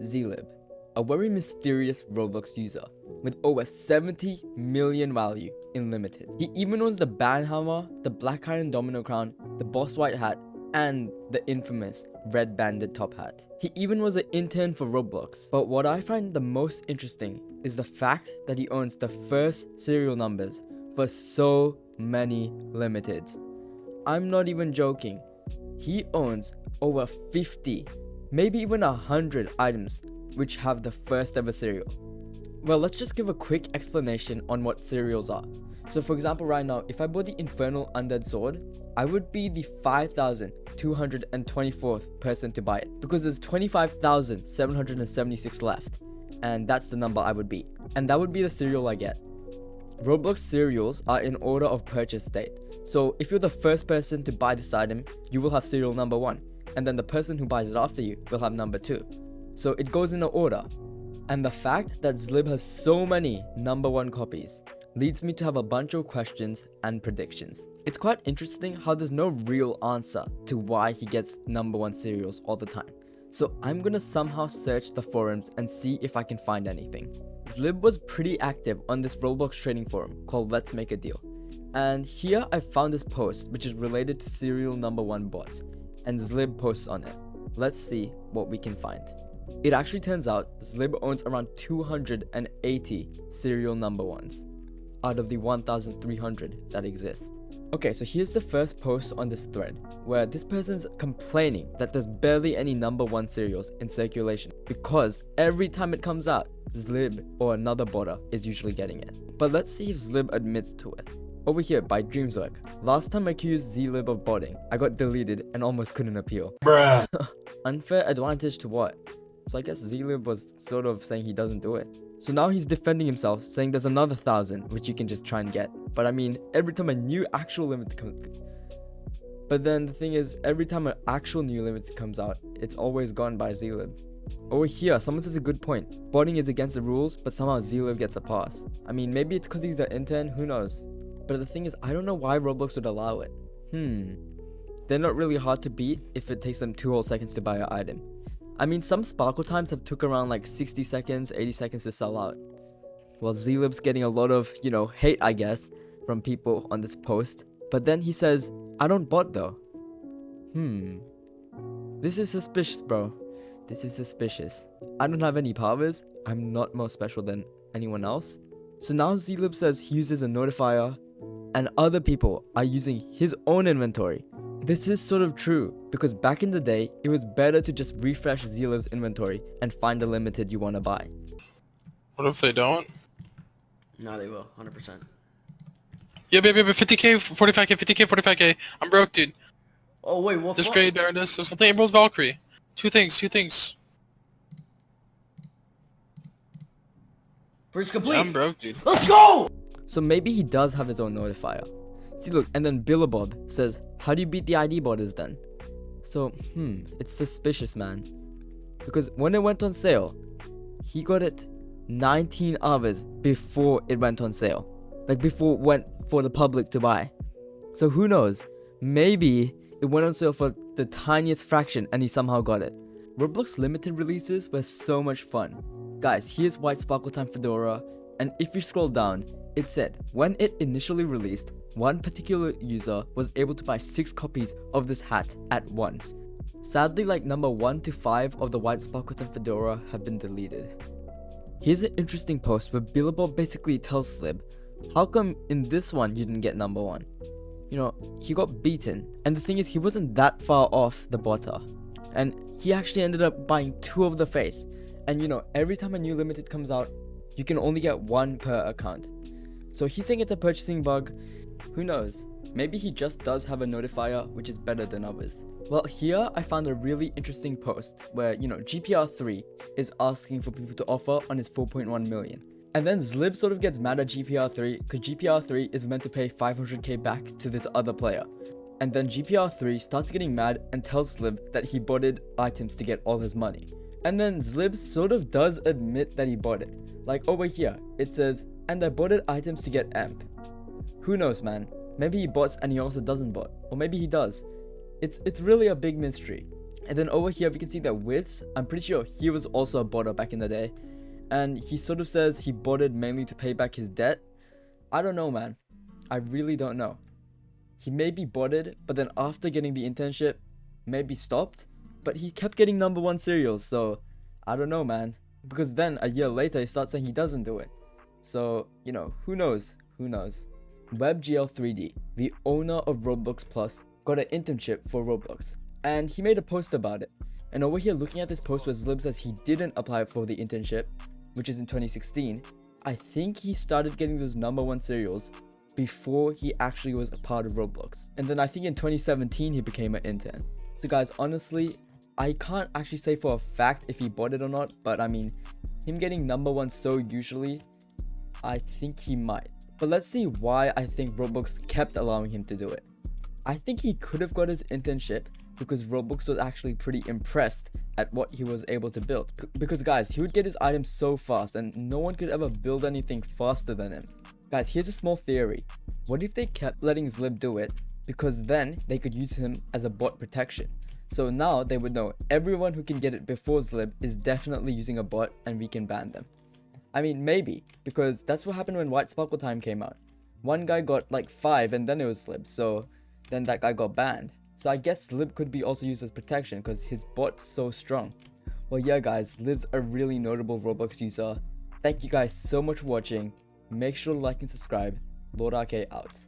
Zlib, a very mysterious Roblox user with over 70 million value in limited. He even owns the band hammer, the black iron domino crown, the boss white hat, and the infamous red banded top hat. He even was an intern for Roblox. But what I find the most interesting is the fact that he owns the first serial numbers for so many limiteds. I'm not even joking. He owns over 50, maybe even 100 items which have the first ever serial. Well, let's just give a quick explanation on what serials are. So for example, right now, if I bought the Infernal Undead Sword, I would be the 5,224th person to buy it, because there's 25,776 left, and that's the number I would be, and that would be the serial I get. Roblox serials are in order of purchase date, so if you're the first person to buy this item, you will have serial number 1, and then the person who buys it after you will have number 2. So it goes in an order. And the fact that Zlib has so many number 1 copies leads me to have a bunch of questions and predictions. It's quite interesting how there's no real answer to why he gets number 1 serials all the time. So I'm gonna somehow search the forums and see if I can find anything. Zlib was pretty active on this Roblox trading forum called Let's Make a Deal. And here I found this post which is related to serial number 1 bots, and Zlib posts on it. Let's see what we can find. It actually turns out Zlib owns around 280 serial number 1s out of the 1,300 that exist. Okay, so here's the first post on this thread, where this person's complaining that there's barely any number 1 serials in circulation because every time it comes out, Zlib or another botter is usually getting it. But let's see if Zlib admits to it. Over here by Dreamswork, last time I accused Zlib of botting, I got deleted and almost couldn't appeal. Bruh. Unfair advantage to what? So I guess Zlib was sort of saying he doesn't do it. So now he's defending himself, saying there's another 1,000 which you can just try and get. But I mean, every time a new actual limit comes... But then the thing is, every time an actual new limit comes out, it's always gone by Zlib. Over here, someone says a good point. Botting is against the rules, but somehow Zlib gets a pass. I mean, maybe it's because he's an intern, who knows? But the thing is, I don't know why Roblox would allow it. They're not really hard to beat if it takes them 2 whole seconds to buy an item. I mean, some sparkle times have took around like 60 seconds, 80 seconds to sell out. Well, Zlib's getting a lot of, hate, I guess, from people on this post. But then he says, I don't bot though. This is suspicious, bro. This is suspicious. I don't have any powers. I'm not more special than anyone else. So now Zlib says he uses a notifier and other people are using his own inventory. This is sort of true, because back in the day, it was better to just refresh Zlib's inventory and find a limited you want to buy. What if they don't? No, they will, 100%. Yeah, baby, 50k, 45k, 50k, 45k. I'm broke, dude. Oh, wait, what? There's Straight Darkness, there's something Emerald Valkyrie. Two things. Bridge complete. Yeah, I'm broke, dude. Let's go! So maybe he does have his own notifier. See, look, and then Billabob says, how do you beat the ID botters then? So, it's suspicious, man. Because when it went on sale, he got it 19 hours before it went on sale. Like, before it went for the public to buy. So who knows? Maybe it went on sale for the tiniest fraction and he somehow got it. Roblox limited releases were so much fun. Guys, here's White Sparkle Time Fedora, and if you scroll down, it said when it initially released, one particular user was able to buy 6 copies of this hat at once. Sadly, like number 1 to 5 of the White Sparkle Time Fedora have been deleted. Here's an interesting post where Billabob basically tells Zlib, how come in this one you didn't get number 1? He got beaten, and the thing is, he wasn't that far off the botter, and he actually ended up buying 2 of the face. And every time a new limited comes out, you can only get 1 per account. So he's saying it's a purchasing bug. Who knows? Maybe he just does have a notifier which is better than others. Well, here I found a really interesting post where, GPR3 is asking for people to offer on his 4.1 million. And then Zlib sort of gets mad at GPR3 because GPR3 is meant to pay 500k back to this other player. And then GPR3 starts getting mad and tells Zlib that he botted items to get all his money. And then Zlib sort of does admit that he bought it. Like over here, it says, and I botted items to get amp. Who knows, man? Maybe he bots and he also doesn't bot. Or maybe he does. It's really a big mystery. And then over here we can see that Withs, I'm pretty sure he was also a botter back in the day, and he sort of says he botted mainly to pay back his debt. I don't know, man. I really don't know. He maybe botted, but then after getting the internship, maybe stopped, but he kept getting number 1 serials, so I don't know, man. Because then a year later he starts saying he doesn't do it. So, you know, who knows? Who knows? WebGL3D, the owner of Roblox Plus, got an internship for Roblox, and he made a post about it. And over here, looking at this post where Zlib says he didn't apply for the internship, which is in 2016, I think he started getting those number 1 serials before he actually was a part of Roblox. And then I think in 2017 he became an intern. So guys, honestly, I can't actually say for a fact if he bought it or not, but I mean, him getting number 1 so usually, I think he might. But let's see why I think Roblox kept allowing him to do it. I think he could have got his internship because Roblox was actually pretty impressed at what he was able to build. Because guys, he would get his items so fast and no one could ever build anything faster than him. Guys, here's a small theory. What if they kept letting Zlib do it because then they could use him as a bot protection? So now they would know everyone who can get it before Zlib is definitely using a bot and we can ban them. I mean, maybe, because that's what happened when White Sparkle Time came out. One guy got like 5 and then it was Zlib, so then that guy got banned. So I guess Zlib could be also used as protection because his bot's so strong. Well, yeah guys, Zlib's a really notable Roblox user. Thank you guys so much for watching. Make sure to like and subscribe. Lord RK out.